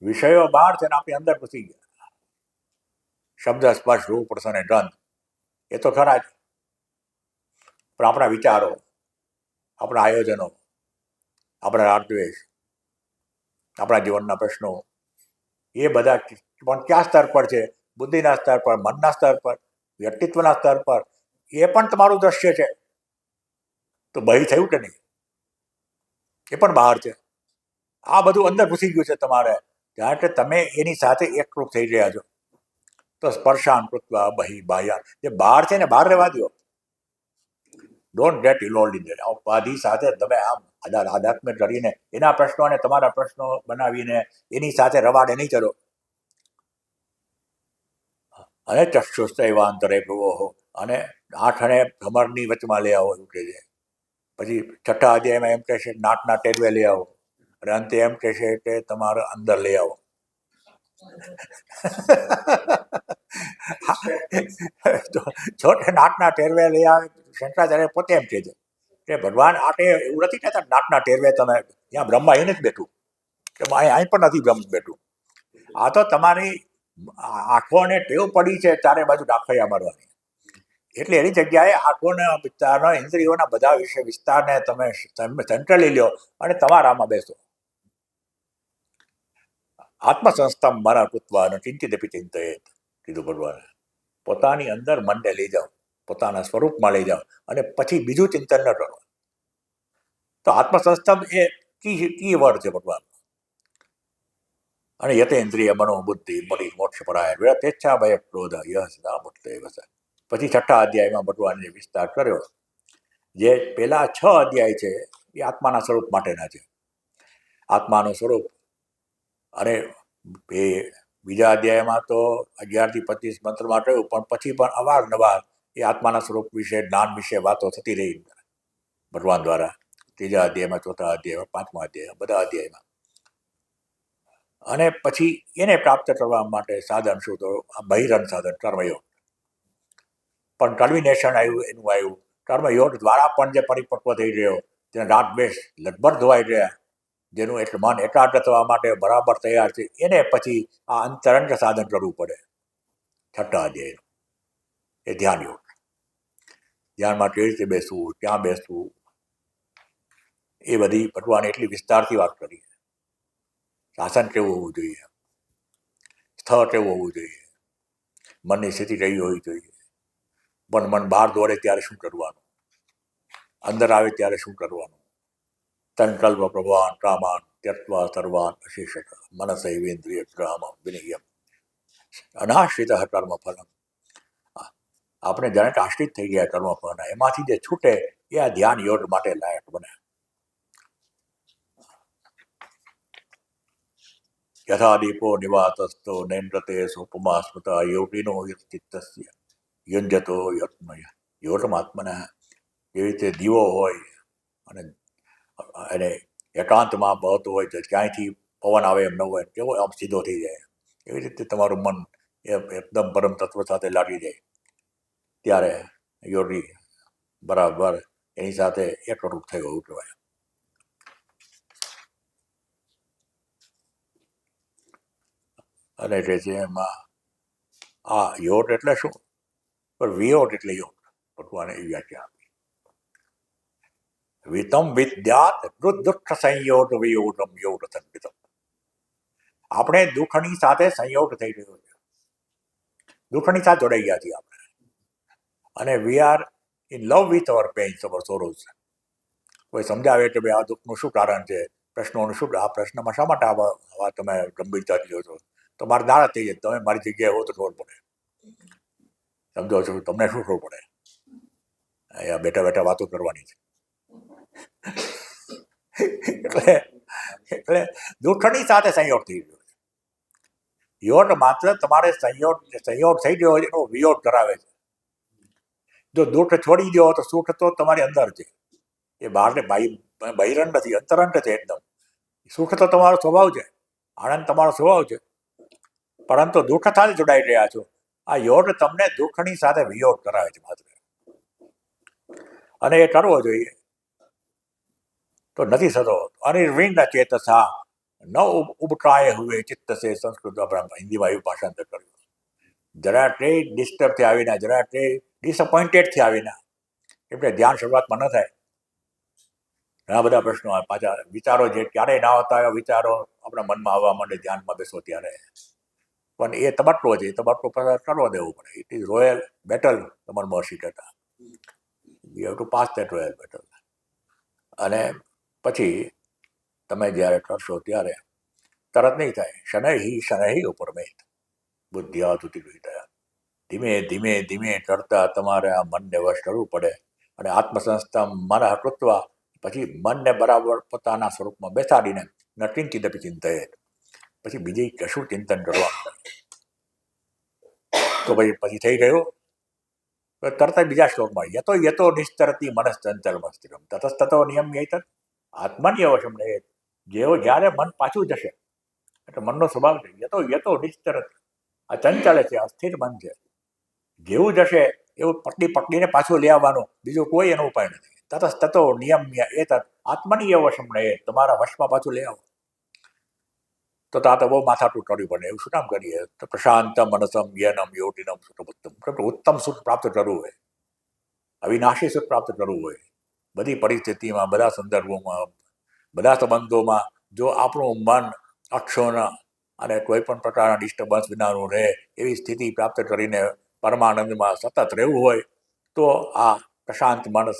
વિષયો બહાર છે ને આપણી અંદર ઘૂસી ગયા. શબ્દ, સ્પર્શ, રૂપ, રસ અને ગંધ એ તો ખરા જ, પણ આપણા વિચારો, આપણા આયોજનો, આપણા રાગદ્વેષ, આપણા જીવનના પ્રશ્નો, એ બધા પણ કયા સ્તર પર છે? બુદ્ધિના સ્તર પર, મનના સ્તર પર, વ્યક્તિત્વના સ્તર પર. એ પણ તમારું દ્રશ્ય છે તો બહિ થયું કે નહીં? એ પણ બહાર છે. આ બધું અંદર ઘૂસી ગયું છે તમારે, કારણ કે તમે એની સાથે એકરૂપ થઈ રહ્યા છો. તો સ્પર્શાન કૃત્વા બહિ બાહ્યાન, જે બહાર છે ને બહાર રહેવા દો. Don't get involve in that. ઉપાધિ સાથે તમે આમ આધ્યાત્મિક કરીને એના પ્રશ્નોને તમારા પ્રશ્નો બનાવીને એની સાથે રવાડે નહીં ચલો. અને ચક્ષુસ્તૈવાંતરે ભ્રુવોઃ, અને આંખ અને ભમરની વચમાં લઈ આવો એવું કહે છે. પછી 6ઠ્ઠા અધ્યાયમાં એમ કહે છે નાકના ટેરવે લઈ આવો, અને અંતે એમ કહે છે કે તમારા અંદર લઈ આવો. જો કે નાકના ટેરવે લઈ આવે, શંકરાચાર્ય પોતે એમ કહે છે કે ભગવાન આટે એવું નથી કહેતા નાકના ટેરવે તમે, ત્યાં બ્રહ્મા અહીં જ બેઠું, કે અહીં પણ નથી બ્રહ્મ બેઠું. આ તો તમારી આંખોને ટેવ પડી છે ચારે બાજુ ડાફૈયા મારવાની, એટલે એની જગ્યાએ આંખોના વિસ્તારના ઇન્દ્રિયોના બધા વિસ્તારને તમે સંકળી લ્યો અને તમારામાં બેસો. આત્મસંસ્થમ મન કૃત્વા ન કિંચિદપી ચિંતયેત, કીધું ભગવાને. પોતાની અંદર મનને લઈ જાઓ, પોતાના સ્વરૂપમાં લઈ જાઓ, અને પછી બીજું ચિંતન ન કરો. તો આત્મસંસ્થમ એ કી વર્ડ છે ભગવાન. અને યતેન્દ્રિય મનો બુદ્ધિ મળી મોક્ષ પરાય વિરતેચ્છા ભય ક્રોધ યહ સદા મુક્તે વસ. પછી 6ઠ્ઠા અધ્યાયમાં ભગવાનને વિસ્તાર કર્યો. જે પેલા 6 અધ્યાય છે એ આત્માના સ્વરૂપ માટેના છે. આત્માનું સ્વરૂપ, અને એ બીજા અધ્યાયમાં તો 11 થી 25 મંત્રમાં કહ્યું, પણ પછી પણ અવારનવાર એ આત્માના સ્વરૂપ વિશે, જ્ઞાન વિશે વાતો થતી રહી ભગવાન દ્વારા. 3જા અધ્યાયમાં, 4થા અધ્યાયમાં, 5મા અધ્યાયમાં, બધા અધ્યાયમાં. અને પછી એને પ્રાપ્ત કરવા માટે સાધન શું? તો આ બહિરંગ સાધન કર્મયોગ. પણ કલ્વિનેશન આવ્યું, એનું આવ્યું કર્મયોગ દ્વારા પણ જે પરિપક્વ થઈ ગયો, જેને રાગદ્વેષ લગભગ ધોવાઈ ગયા, જેનું એટલે મન એકાગ્ર થવા માટે બરાબર તૈયાર છે, એને પછી આ અંતરંગ સાધન કરવું પડે. 6ઠ્ઠા અધ્યાયનું એ ધ્યાન યોગ. ધ્યાનમાં કેવી રીતે બેસવું, ક્યાં બેસવું, એ બધી ભગવાને એટલી વિસ્તારથી વાત કરી. શાસન કેવું હોવું જોઈએ, સ્થળ કેવું હોવું જોઈએ, મનની સ્થિતિ કેવી હોવી જોઈએ, પણ મન બહાર દોડે ત્યારે શું કરવાનું, અંદર આવે ત્યારે શું કરવાનું. સંકલ્પ પ્રભવાન કામાન ત્યક્ત્વા સર્વાન અશેષત મનસૈવેન્દ્રિય ગ્રામ વિનિયમ અનાશ્રિત કર્મફલમ. આપણે જાણે આશ્રિત થઈ ગયા કર્મફળના, એમાંથી જે છૂટે એ આ ધ્યાન યોગ માટે લાયક બને. યથા દીપો નિવાતસ્તો નૈમ્રતે સોપમા સ્મૃતા યોગીનો ચિત્તસ્ય યુંજતો યત્મય યોગમાત્મના. એવી રીતે દીવો હોય અને એકાંતમાં બહતો હોય તો ક્યાંયથી પવન આવે એમ ન હોય, કેવો આમ સીધો થઈ જાય. એવી રીતે તમારું મન એકદમ પરમ તત્વ સાથે લાગી જાય ત્યારે યોગી બરાબર એની સાથે એકરૂપ થયો એવું કહેવાય. અને એટલે છે એમાં આ યોગ એટલે શું? પણ વિયોગ એટલે યોગ. ભગવાને એવી વ્યાખ્યા આપી. વિતમ વિદ્યાત દુઃખ સંયોગ વિયોગમ યોગ સંગીતમ. આપણે દુઃખની સાથે સંયોગ થઈ રહ્યો છે, દુઃખની સાથે જોડાઈ ગયા છીએ આપણે, અને we are in love with our pains our sorrows. કોઈ સમજાવે કે ભાઈ આ દુઃખનું શું કારણ છે, પ્રશ્નોનું શું, આ પ્રશ્નમાં શા માટે આવા તમે ગંભીરતાથી લ્યો છો, તો મારે નારાજ થઈ જાય. તમે મારી જગ્યાએ હો તો ખબર પડે. સમજો છો, તમને શું ખબર પડે? અહીંયા બેઠા બેઠા વાતો કરવાની છે. એટલે દુઃખની સાથે સંયોગ થઈ ગયો છે. યોગ માત્ર તમારે સંયોગ થઈ ગયો હોય એનો વિયોગ કરાવે છે. જો દુઃખ છોડી દો તો સુખ તો તમારી અંદર છે, એ બહારને બહિરંગ નથી, અંતરંગ છે એકદમ. સુખ તો તમારો સ્વભાવ છે, આનંદ તમારો સ્વભાવ છે, પરંતુ દુઃખ સાથે જોડાઈ રહ્યા છો. આ યોગ તમને દુઃખની સાથે વિયોગ કરાવે છે માત્ર, અને એ કરવો જોઈએ. તો નથી થતો. અનિર્વિન્ન ચેતસા ન ઉપકાય હુએ ચિત્ત સે, સંસ્કૃત આપણા હિન્દીમાં એવું ભાષાંતર કર્યું. જરા તે ડિસ્ટર્બ થયા વિના, જરા તે ડિસઅપોઇન્ટેડ થયા વિના, એટલે ધ્યાન શરૂઆતમાં ન થાય. ઘણા બધા પ્રશ્નો પાછા વિચારો જે ક્યારેય ના હોતા એવા વિચારો આપણા મનમાં આવવા માંડે ધ્યાનમાં બેસો ત્યારે. પણ એ તબક્કો છે, એ તબક્કો કરવા દેવું પડે. ઇટ ઇઝ રોયલ બેટલ, તમારે મહર્ષિ કહેતા. You have to pass that royal battle. અને પછી તમે જ્યારે કરશો ત્યારે તરત નહીં થાય. શનૈ ઉપરમેત બુદ્ધિયા તુતિ થયા. ધીમે ધીમે ધીમે કરતા તમારે આ મનને વશ કરવું પડે. અને આત્મસંસ્થા મન કૃત્વા, પછી મનને બરાબર પોતાના સ્વરૂપમાં બેસાડીને નટિંચિદપી ચિંતયે, પછી બીજી કશું ચિંતન કરવાનું. તો પછી થઈ ગયું. તો તરત જ બીજા શ્લોકમાં યતો નિશ્ચરતી મનસ ચંચલમ સ્થિરમ તતસ્તતો નિયમ્ય તત આત્મની અવશ્યમ રહે. જેવો જ્યારે મન પાછું જશે, એટલે મનનો સ્વભાવ છે યતો નિશ્ચરતી, આ ચંચલ છે, અસ્થિર મન છે. જેવું જશે એવું પકડીને પાછું લઈ આવવાનું, બીજો કોઈ એનો ઉપાય નથી. તતસ્તતો નિયમ્ય એતત આત્મની અવશ્યમ રહે, તમારા વશમાં પાછું લઈ આવો. તો આ તો બહુ માથાકૂટ કરવી પડે. એવું શું કામ કરીએ? તો પ્રશાંત મનસમ યનમ યોગિનમ સુખ ઉત્તમ સુખ પ્રાપ્ત કરવું હોય, અવિનાશી સુખ પ્રાપ્ત કરવું હોય, બધી પરિસ્થિતિમાં, બધા સંદર્ભોમાં, બધા સંબંધોમાં જો આપણું મન અક્ષુણ અને કોઈ પણ પ્રકારના ડિસ્ટર્બન્સ વિનાનું રહે, એવી સ્થિતિ પ્રાપ્ત કરીને પરમાનંદમાં સતત રહેવું હોય, તો આ પ્રશાંત મનસ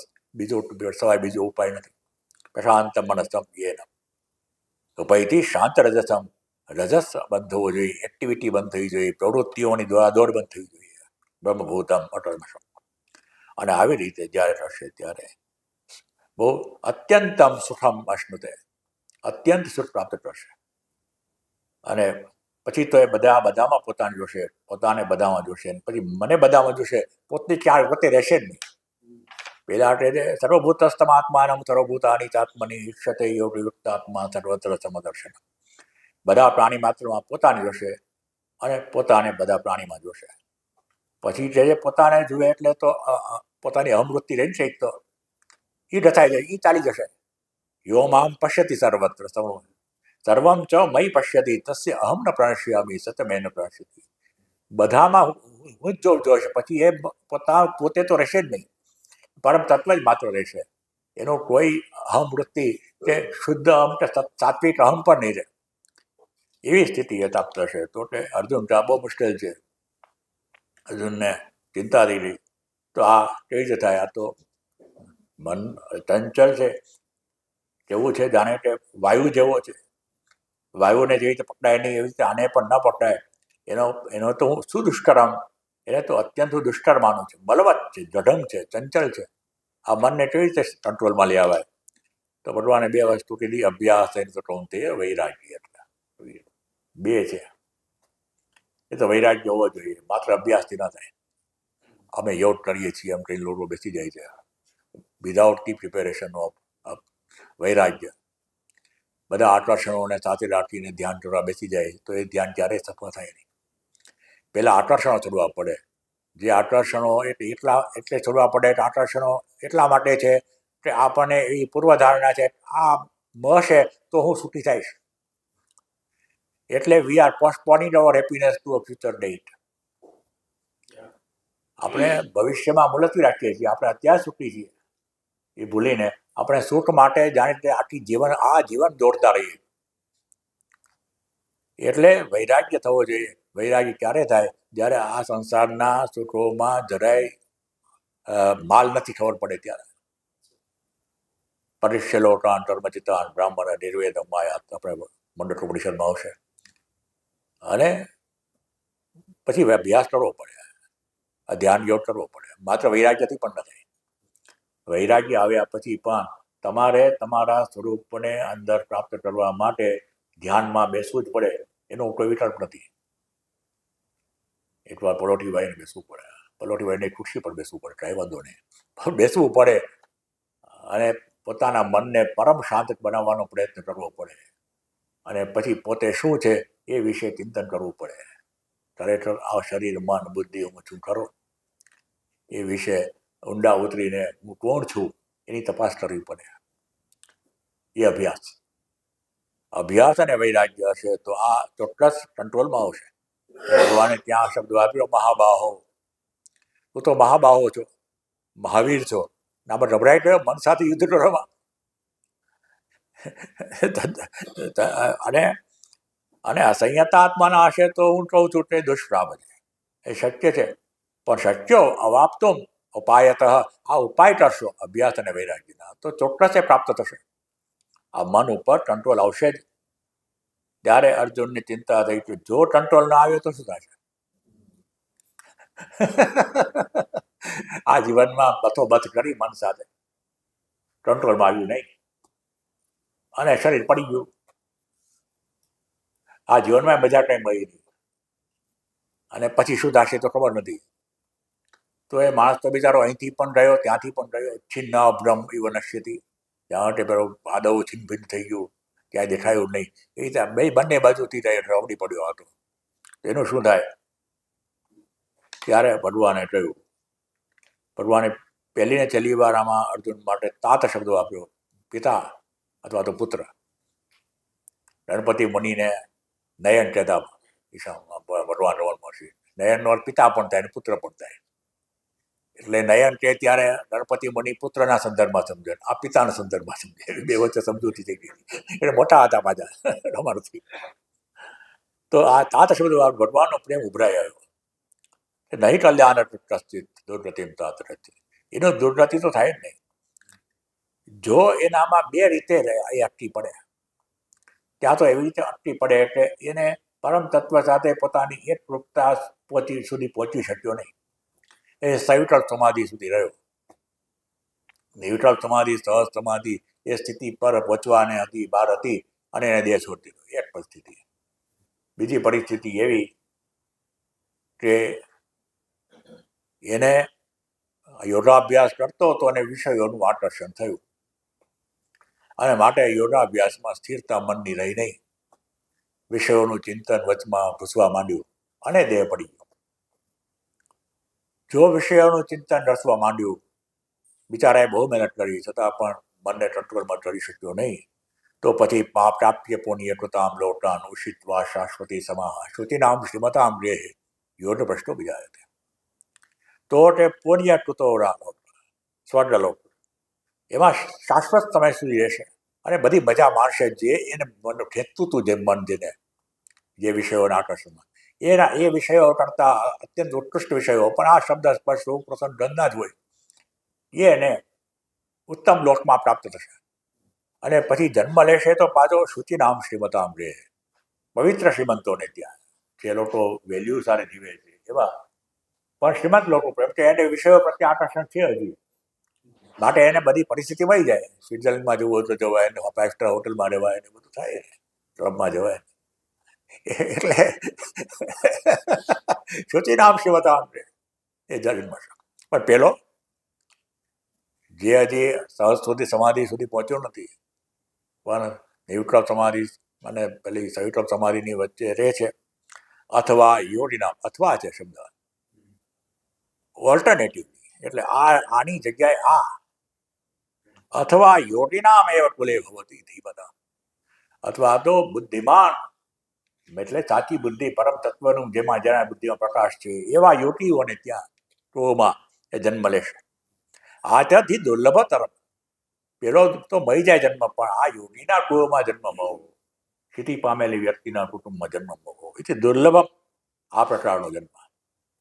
સવાય બીજો ઉપાય નથી. પ્રશાંત મનસમ યેનમ. તો પૈથી શાંત રજસમ, રજસ બંધ થવો જોઈએ, એક્ટિવિટી બંધ થવી જોઈએ, પ્રવૃત્તિઓની દોડાદોડ બંધ થવી જોઈએ. બ્રહ્મભૂતમ અટલમશમ. અને આવી રીતે જ્યારે થશે ત્યારે બહુ અત્યંતમ સુખમ અશ્નુતે, અત્યંત સુખ પ્રાપ્ત કરશે. અને પછી તો એ બધામાં પોતાને જોશે, પોતાને બધામાં જોશે, પછી મને બધામાં જોશે, પોતે રહેશે જ નહીં. પેલા સર્વભૂતસ્તમ આત્માનમ સર્વભૂતાની ચાત્મની ઈક્ષતે યોગયુક્ત આત્મા સર્વત્ર સમદર્શન. બધા પ્રાણી માત્રમાં પોતાને જોશે અને પોતાને બધા પ્રાણીમાં જોશે. પછી જે પોતાને જુએ એટલે તો પોતાની અહમવૃત્તિ રહી છે, તો એ રચાઈ જાય, એ ચાલી જશે. યો મામ પશ્યતિ સર્વત્ર સર્વમ ચ મયી પશ્યતિ તસ્ય અહમ ન પ્રણશ્યામી સતમે ન પ્રણશ્યતિ. બધામાં હું જ જોઈશ, પછી એ પોતે તો રહેશે જ નહીં, પરમ તત્વ જ માત્ર રહેશે. એનો કોઈ અહમ વૃત્તિ કે શુદ્ધ અહમ કે સાત્વિક અહમ પણ નહીં રહે. એવી સ્થિતિ પ્રાપ્ત થશે. તો કે અર્જુન આ બહુ મુશ્કેલ છે. અર્જુનને ચિંતા થઈ ગઈ. તો આ કેવી રીતે થાય? આ તો મન ચંચલ છે, કેવું છે જાણે કે વાયુ જેવો છે. વાયુને જેવી રીતે પકડાય નહીં, એવી રીતે આને પણ ન પકડાય. એનો તો હું શું દુષ્કર્મ, એને તો અત્યંત દુષ્કર માનું છે, બલવત છે, જઢમ છે, ચંચલ છે. આ મનને કેવી રીતે કંટ્રોલમાં લઈ આવાય? તો ભગવાને બે વસ્તુ કીધી, અભ્યાસ એને તો કહું તે વૈરાગ્ય. બે છે. એ તો વૈરાગ્ય હોવો જોઈએ, માત્ર અભ્યાસથી ન થાય. અમે યોગ કરીએ છીએ એમ કંઈ લોકો બેસી જાય છે, વિધાઉટ ધી પ્રિપેરેશન ઓફ વૈરાગ્ય. બધા આકર્ષણોને સાથે રાખીને ધ્યાન કરવા બેસી જાય તો એ ધ્યાન ક્યારેય સફળ થાય નહીં. પહેલાં આકર્ષણો છોડવા પડે. જે આકર્ષણો એટલે છોડવા પડે કે આકર્ષણો એટલા માટે છે કે આપણને એવી પૂર્વધારણા છે, આ મળશે તો હું સુખી થઈશ. એટલે we are postponing our happiness to a future date. આપણે ભવિષ્યમાં મુલતવી રાખીએ છીએ, આપણે અત્યારે સુખી છીએ, એ ભૂલીને આપણે સુખ માટે જાણે તે આખી જીવન દોડતા રહીએ. એટલે વૈરાગ્ય થવો જોઈએ. વૈરાગ્ય ક્યારે થાય? જ્યારે આ સંસારના સુખોમાં જરાય માલ નથી ખબર પડે ત્યારે. પરિશ્યલોટાન ધર્મચિતાન બ્રાહ્મણ નિર્વેદ માયા આપણે મંડળ ઉપનિષદમાં આવશે. અને પછી અભ્યાસ કરવો પડે, ધ્યાન યોગ કરવો પડે. માત્ર વૈરાગ્યથી પણ ન થાય. વૈરાગ્ય આવ્યા પછી પણ તમારે તમારા સ્વરૂપને અંદર પ્રાપ્ત કરવા માટે ધ્યાનમાં બેસવું જ પડે. એનો કોઈ વિકલ્પ નથી. એકવાર પલોઠીભાઈને બેસવું પડે, પલોઠીભાઈને ખુરશી પર બેસવું પડે, કાંઈ વાંધો નહીં, પણ બેસવું પડે અને પોતાના મનને પરમ શાંત બનાવવાનો પ્રયત્ન કરવો પડે. અને પછી પોતે શું છે એ વિશે ચિંતન કરવું પડે. ખરેખર આ શરીર મન બુદ્ધિ હું છું ખરો, એ વિશે ઊંડા ઉતરીને હું કોણ છું એની તપાસ કરવી પડે. એ અભ્યાસ અને વૈરાગ્ય હશે તો આ ચોક્કસ કંટ્રોલમાં આવશે. ભગવાને ત્યાં શબ્દ વાપર્યો મહાબાહો. તું તો મહાબાહો છો, મહાવીર છો. ના પણ ગભરાઈ ગયો મન સાથે યુદ્ધ કરવામાં. અને અસંયતા આત્માના હશે તો હું કહું છું કે દુષ્પ્રાપ છે. એ શક્ય છે, પણ શક્યો અવાપ્તો ઉપાયત. આ ઉપાય કરશો અભ્યાસ અને વૈરાગ્યના તો ચોક્કસ એ પ્રાપ્ત થશે. આ મન ઉપર કંટ્રોલ આવશે જ. ત્યારે અર્જુનની ચિંતા થઈ કે જો કંટ્રોલ ના આવ્યો તો શું થશે? આ જીવનમાં બથોબથ કરી મન સાથે કંટ્રોલમાં આવ્યું નહીં અને શરીર પડી ગયું. આ જીવનમાં મજા કંઈ મળી નહીં. અને પછી શું થશે તો ખબર નથી. તો એ માણસ તો બિચારો અહીંથી પણ રહ્યો, ત્યાંથી પણ રહ્યો. છિન્ન બ્રહ્મ ઇવ નશ્યતિ. ત્યાં માટે પેલો આદવ છિન્ન ભિન્ન થઈ ગયું, ક્યાંય દેખાયું નહીં. એ રીતે બંને બાજુથી રવડી પડ્યો હતો. એનું શું થાય? ત્યારે ભગવાને કહ્યું, ભગવાને પહેલી ને છેલ્લી વાર આમાં અર્જુન માટે તાત શબ્દ આપ્યો, પિતા અથવા તો પુત્ર. ગણપતિ મુનિને નયન કહેતા ભગવાન રમણમાં નયનનો અર્થ પિતા પણ થાય ને પુત્ર પણ થાય. એટલે નયન કહે ત્યારે ગણપતિ મુનિ પુત્રના સંદર્ભમાં સમજે, આ પિતાના સંદર્ભમાં સમજે. બે વચ્ચે સમજૂતી થઈ ગઈ. એટલે મોટા હતા પાછા રમણથી. તો આ તાત શબ્દ ભગવાનનો પ્રેમ ઉભરાઈ આવ્યો. નહીં કલ્યાણ કશ્ચિત દુર્ગતિમ તાત રચિત. એનો દુર્ગતિ તો થાય જ નહીં. જો એનામાં બે રીતે એ અટકી પડે, ત્યાં તો એવી રીતે અટકી પડે કે એને પરમ તત્વ સાથે પોતાની એક રૂપતા સુધી પહોંચી શક્યો નહીં. એ સવિકલ્પ સમાધિ સુધી રહ્યો. નિર્વિકલ્પ સમાધિ, સહજ સમાધિ, એ સ્થિતિ પર પહોંચવાને હતી બહાર હતી અને એને દેહ છોડી દીધો. એક પરિસ્થિતિ. બીજી પરિસ્થિતિ એવી કે એને યોગાભ્યાસ કરતો હતો અને વિષયોનું આકર્ષણ થયું અને માટે યોગાભ્યાસમાં સ્થિરતા મનની રહી નહીં. વિષયોનું ચિંતન વચમાં ઘૂસવા માંડ્યું અને દેહ પડી ગયો. જો વિષયોનું ચિંતન રસવા માંડ્યું, બિચારાએ બહુ મહેનત કરી છતાં પણ મનને કંટ્રોલમાં કરી શક્યો નહીં, તો પછી પ્રાપ્ય પુણ્ય કૃતામ લોટાન ઉષિત્વા શાશ્વતી સમાહ શ્રુતિનામ શ્રીમતામ ગૃહે યોગ પ્રશ્નો બીજા હતા. તો તે પુણ્ય કૃતો સ્વર્ગલોક એમાં શાશ્વત સમય સુધી રહેશે અને બધી મજા માણશે. જે એને મન ખેંચતું હતું, જે મન જેને જે વિષયોના આકર્ષણમાં, એ વિષયો કરતા અત્યંત ઉત્કૃષ્ટ વિષયો, પણ આ શબ્દ સ્પર્શ રૂપ પ્રસંગ ગંદા જ હોય, એને ઉત્તમ લોકમાં પ્રાપ્ત થશે. અને પછી જન્મ લેશે તો પાછો શુચિનામ શ્રીમતામ રહે. પવિત્ર શ્રીમંતોને ત્યાં જે લોકો વેલ્યુ સાથે જીવે છે એવા પણ શ્રીમંત લોકો, કેમ કે એને વિષયો પ્રત્યે આકર્ષણ છે હજી, માટે એને બધી પરિસ્થિતિ મળી જાય. સ્વિટ્ઝરલેન્ડમાં જવું હોય તો જવાય, 5 સ્ટાર હોટલમાં રહેવાય, એને બધું થાય, ક્લબમાં જવાય. એટલે શુચિનામ શ્રીમતામ રહે એ જન્મ. પણ પેલો જે હજી સહજ સુધી સમાધિ સુધી પહોંચ્યો નથી, પણ નિર્વિકલ્પ સમાધિ અને પેલી સવિકલ્પ સમાધિની વચ્ચે રહે છે, અથવા યોગીનામ, અથવા છે શબ્દ ઓલ્ટરનેટિવ. એટલે આની જગ્યાએ આ, અથવા યોગીનામ એવ કુલે ભવતી ધીમતા, અથવા તો બુદ્ધિમાન એટલે સાચી બુદ્ધિ પરમ તત્વનું જેમાં જેના બુદ્ધિમાં પ્રકાશ છે એવા યોગીઓને ત્યાં ટોમાં એ જન્મ લેશે. આ ત્યાંથી દુર્લભ તરફ પેલો તો મળી જાય જન્મ, પણ આ યોગીના કુળમાં જન્મ મળવો, સ્થિતિ પામેલી વ્યક્તિના કુટુંબમાં જન્મ મળવો, એટલે દુર્લભ આ પ્રકારનો જન્મ.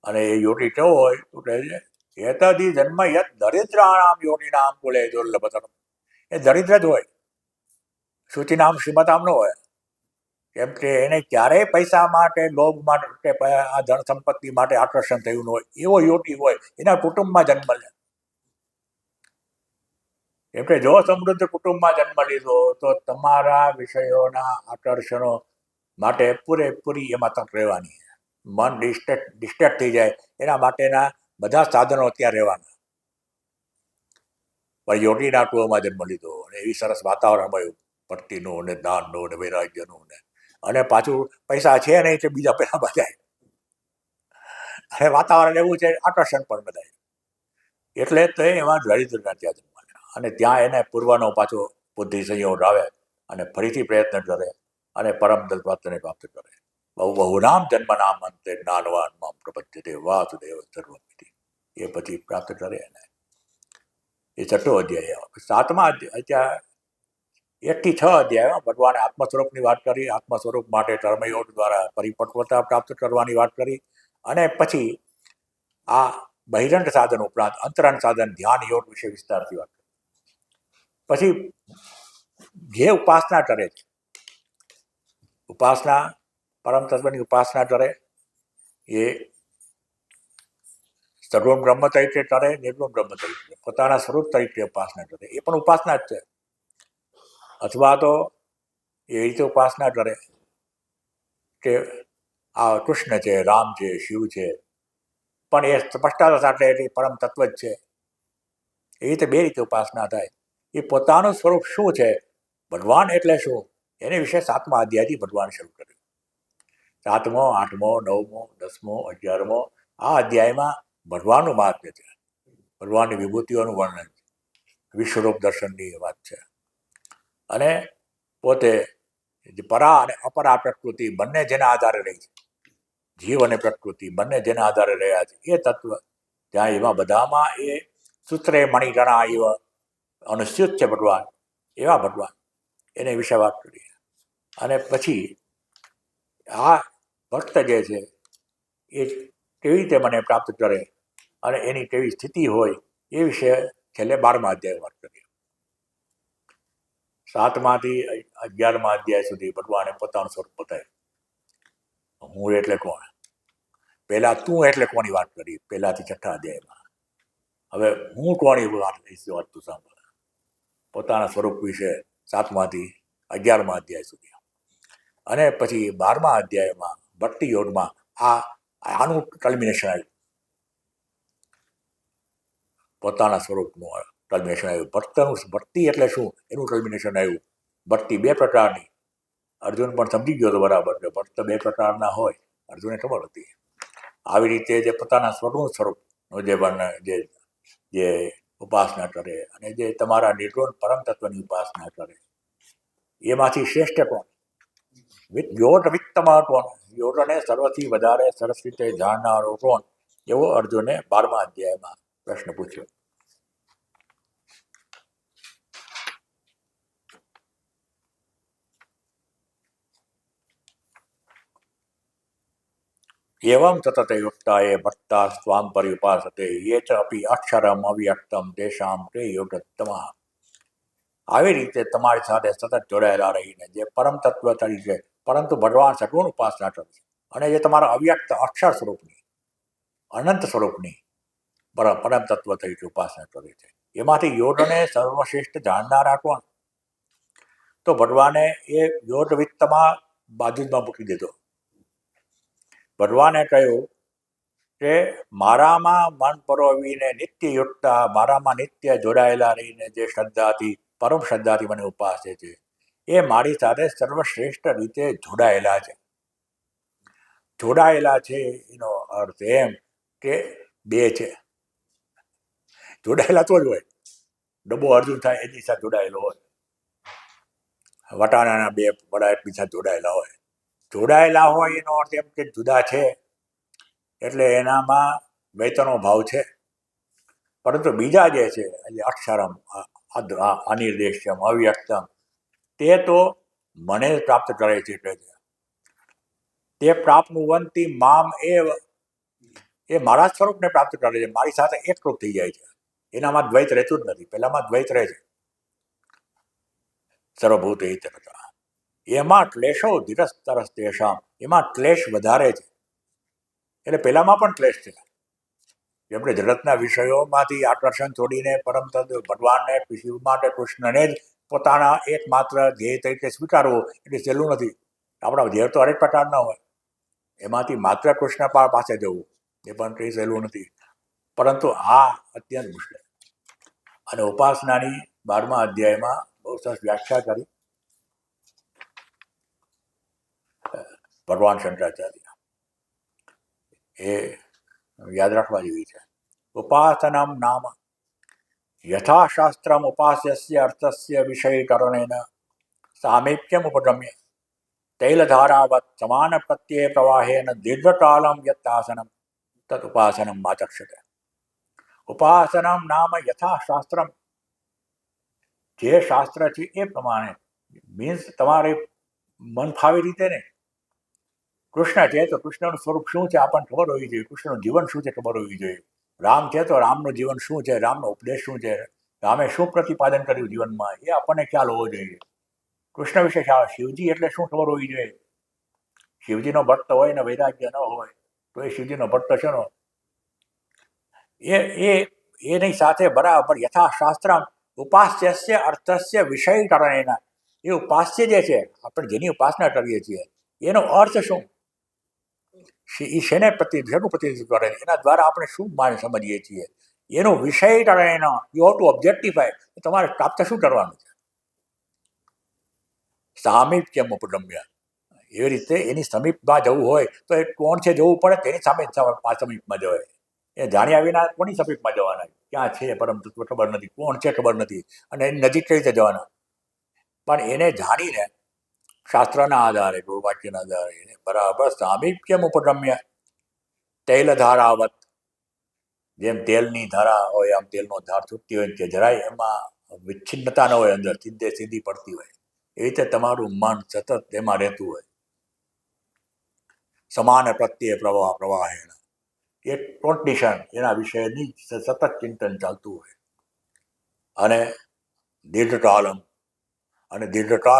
અને એ યોગી કેવો હોય તો કહે છે એતદી જન્મ યત દરિદ્રાણામ યોગીનામ કુલે દુર્લભતરમ. એ દરિદ્ર જ હોય, શુચિનામ શ્રીમતામ ન હોય. કેમ કે એને ક્યારેય પૈસા માટે, લોભ માટે કે આ ધન સંપત્તિ માટે આકર્ષણ થયું ન હોય, એવો યોગી હોય, એના કુટુંબમાં જન્મ લે. કેમ કે જો સમૃદ્ધ કુટુંબમાં જન્મ લીધો તો તમારા વિષયોના આકર્ષણો માટે પૂરેપૂરી એમાં તક રહેવાની. મન ડિસ્ટ્રેક્ટ થઈ જાય એના માટેના બધા સાધનો ત્યાં રહેવાના. પણ યોગીના કુળમાં જન્મ લીધો અને એવી સરસ વાતાવરણ મળ્યું, ભક્તિનું ને દાનનું ને વૈરાગ્યનું ને, અને પાછું પૈસા છે નહીં કે બીજા પૈસા બધાય, અને વાતાવરણ એવું છે, આકર્ષણ પણ બધાય. એટલે તો એમાં દરિદ્રના ત્યાં જન્મ લે, અને ત્યાં એને પૂર્વનો પાછો બુદ્ધિ સંયોગ આવે અને ફરીથી પ્રયત્ન કરે અને પરમ તત્વને પ્રાપ્ત કરે. બહુનામ જન્મનામ અંતે જ્ઞાનવાન મામ પ્રપદ્યતે વાસુદેવ સર્વમિતિ. એ પછી પ્રાપ્ત કરે એને. એ છઠ્ઠો અધ્યાય. સાતમા અધ્યાય 1 થી 6 અધ્યાયમાં ભગવાને આત્મ સ્વરૂપની વાત કરી, આત્મ સ્વરૂપ માટે કર્મયોગ દ્વારા પરિપક્વતા પ્રાપ્ત કરવાની વાત કરી, અને પછી આ બહિરંગ સાધન ઉપરાંત અંતરંગ સાધન ધ્યાન યોગ વિશે વિસ્તારથી વાત કરી. પછી જે ઉપાસના કરે છે, ઉપાસના પરમ તત્વની ઉપાસના કરે, એ સગુણ બ્રહ્મ તરીકે કરે, નિર્ગુણ બ્રહ્મ તરીકે, પોતાના સ્વરૂપ તરીકે ઉપાસના કરે, એ પણ ઉપાસના જ છે. અથવા તો એ રીતે ઉપાસના કરે કે આ કૃષ્ણ છે, રામ છે, શિવ છે, પણ એ સ્પષ્ટતા સાથે એ પરમ તત્વ જ છે. એ રીતે બે રીતે ઉપાસના થાય. એ પોતાનું સ્વરૂપ શું છે, ભગવાન એટલે શું, એને વિશે 7મા અધ્યાયથી ભગવાન શરૂ કર્યું. 7મો, 8મો, 9મો, 10મો, 11મો આ અધ્યાયમાં ભગવાનનું મહાત્મ્ય છે, ભગવાનની વિભૂતિઓનું વર્ણન છે, વિશ્વરૂપ દર્શનની વાત છે. અને પોતે પરા અને અપરા પ્રકૃતિ બંને જેના આધારે રહી છે, જીવ અને પ્રકૃતિ બંને જેના આધારે રહ્યા છે, એ તત્વ ત્યાં એમાં બધામાં એ સૂત્રે મણિગણા એવ અનુસ્યુત છે ભગવાન, એવા ભગવાન, એને વિશે વાત કરી. અને પછી આ ભક્ત જે છે એ કેવી રીતે મને પ્રાપ્ત કરે અને એની કેવી સ્થિતિ હોય એ વિશે છેલ્લે 12મા અધ્યાય વાત કરી. 7માંથી 11મા અધ્યાય સુધી ભગવાને પોતાનું સ્વરૂપ બતાવ્યું. હું એટલે કોણ, પહેલા તું એટલે કોની વાત કરી, પહેલાથી 6ઠ્ઠા અધ્યાયમાં. હવે હું કોની વાત તું સાંભળ, પોતાના સ્વરૂપ વિશે 7માંથી 11મા અધ્યાય સુધી. અને પછી 12મા અધ્યાયમાં ભક્તિ યોગમાં આનું કલ્મિનેશન આવ્યું, પોતાના સ્વરૂપનું કલ્મિનેશન આવ્યું. ભક્તિ એટલે શું એનું કલ્મિનેશન આવ્યું. ભક્તિ 2 પ્રકારની. અર્જુન પણ સમજી ગયો હતો બરાબર કે ભક્ત 2 પ્રકારના હોય, અર્જુનને ખબર હતી. આવી રીતે જે પોતાના સ્વરૂપનું જે ઉપાસના કરે અને જે તમારા નિર્ગુણ પરમ તત્વની ઉપાસના કરે, એમાંથી શ્રેષ્ઠ કોણ, યોગ વિત્તમાં કોણ, યોગને સર્વથી વધારે સરસ રીતે જાણનારો કોણ, એવો અર્જુને 12મા અધ્યાયમાં પ્રશ્ન પૂછ્યો. एवं सतत युक्ता ये भक्ता स्वाम पर्युपासते ये च अपि अक्षरम अव्यक्तम तेषाम ते योगतमा. આવી રીતે તમારી સાથે સતત જોડાયેલા રહીને જે પરમ તત્વ તરીકે, પરંતુ ભગવાન સગુણ ઉપાસના કરે છે, અને જે તમારા અવ્યક્ત અક્ષર સ્વરૂપની, અનંત સ્વરૂપની પરમ તત્વ તરીકે ઉપાસના કરે છે, એમાંથી યોગને સર્વશ્રેષ્ઠ જાણનારા કોણ, તો ભગવાને એ યોગ વિત્તમાં બાજુમાં મૂકી દીધો. ભગવાને કહ્યું કે મારામાં મન પરોવીને નિત્ય યુક્તા, મારામાં નિત્ય જોડાયેલા રહીને જે શ્રદ્ધાથી, પરમ શ્રદ્ધાથી મને ઉપાસે છે, એ મારી સાથે સર્વશ્રેષ્ઠ રીતે જોડાયેલા છે. જોડાયેલા છે એનો અર્થ એમ કે 2 છે. જોડાયેલા તો જ હોય, ડબ્બો અર્જુન થાય એની સાથે જોડાયેલો હોય, વટાણાના 2 વડા એકબીજા સાથે જોડાયેલા હોય. જોડાયેલા હોય એનો અર્થ એમ કે જુદા છે એટલે એનામાં દ્વૈતનો ભાવ છે, પરંતુ બીજા જે છે એટલે અક્ષરમ અનિર્દેશ્યમ અવ્યક્તમ, તે તો મને જ પ્રાપ્ત કરે છે. એટલે તે પ્રાપ્નુવંતી મામ એ મારા સ્વરૂપને પ્રાપ્ત કરે છે, મારી સાથે એકરૂપ થઈ જાય છે. એનામાં દ્વૈત રહેતું જ નથી, પહેલામાં દ્વૈત રહે છે. સર્વભૂત હિતરતા, એમાં ક્લેશો ધીરસ્તરસ તેષામ, એમાં ક્લેશ વધારે છે. એટલે પહેલામાં પણ ક્લેશ છે. જેમણે જગતના વિષયોમાંથી આકર્ષણ છોડીને પરમ તત્વ ભગવાનને, શિવ માટે કૃષ્ણને જ પોતાના એકમાત્ર ધ્યેય તરીકે સ્વીકારવું એટલે સહેલું નથી. આપણા ધ્યેય તો હરેક પ્રકારના હોય, એમાંથી માત્ર કૃષ્ણ પાસે જવું એ પણ કંઈ સહેલું નથી. પરંતુ આ અત્યંત મુશ્કેલ. અને ઉપાસનાની 12મા અધ્યાયમાં બહુ સરસ વ્યાખ્યા કરી ભગવાન શંકરાચાર્ય, એ યાદ રાખવા જેવી છે. ઉપાસનમ નામ યથાશાસ્ત્રમ ઉપાસ્યસ્ય અર્થસ્ય વિષયીકરણેન સામીપ્યમ ઉપગમ્ય તૈલધારાવત સમાન પ્રત્યય પ્રવાહેન દીર્ઘકાલમ યત્તાસનમ તત ઉપાસનમ માચક્ષતે. ઉપાસનમ નામ યથાશાસ્ત્રમ, જે શાસ્ત્ર છે એ પ્રમાણે, મીન્સ તમારે મન ફાવી રીતે ને. કૃષ્ણ છે તો કૃષ્ણનું સ્વરૂપ શું છે આપણને ખબર હોવી જોઈએ, કૃષ્ણનું જીવન શું છે ખબર હોવી જોઈએ. રામ છે તો રામનું જીવન શું છે, રામનો ઉપદેશ શું છે, રામે શું પ્રતિપાદન કર્યું જીવનમાં, એ આપણને ખ્યાલ હોવો જોઈએ. કૃષ્ણ વિશે શિવજી એટલે શું ખબર હોવી જોઈએ. શિવજીનો ભક્ત હોય ને વૈરાગ્ય ન હોય તો એ શિવજીનો ભક્ત છે નો. એની સાથે બરાબર યથાશાસ્ત્ર ઉપાસ્યસ્ય અર્થસ્ય વિષયીકરણેન, એ ઉપાસ્ય જે છે, આપણે જેની ઉપાસના કરીએ છીએ એનો અર્થ શું, એ શેનું પ્રતિનિધિત્વ કરે, એના દ્વારા આપણે શું સમજીએ છીએ, એનું વિષયીકરણ, યુ હેવ ટુ ઓબ્જેક્ટિફાય, તમારે પ્રાપ્ત શું કરવાનું છે. સામીપ્યમ ઉપગમ્ય, એવી રીતે એની સમીપમાં જવું હોય તો એ કોણ છે જવું પડે, તેની સામે સમીપમાં જવાય. એ જાણ્યા વિના કોની સમીપમાં જવાના, ક્યાં છે પરમ તત્વ ખબર નથી, કોણ છે ખબર નથી, અને એની નજીક કઈ રીતે જવાના. પણ એને જાણીને શાસ્ત્રના આધારે, ગુરુવાક્યના આધારે બરાબર સામીપ્યમ ઉપગમ્ય તૈલધારાવત, જેમ તેલની ધારા હોય આમ તેલનો ધાર છૂટતી હોય કે જરાય એમાં વિચ્છિન્નતા ન હોય, અંદર સીધી પડતી હોય, એ રીતે તમારું મન સતત એમાં રહેતું હોય. સમાન પ્રત્યે પ્રવાહેણ, એ કોન્ડિશન એના વિષયની સતત ચિંતન ચાલતું હોય. અને દીર્ઘકાલમ, અને દીર્ઘકાળ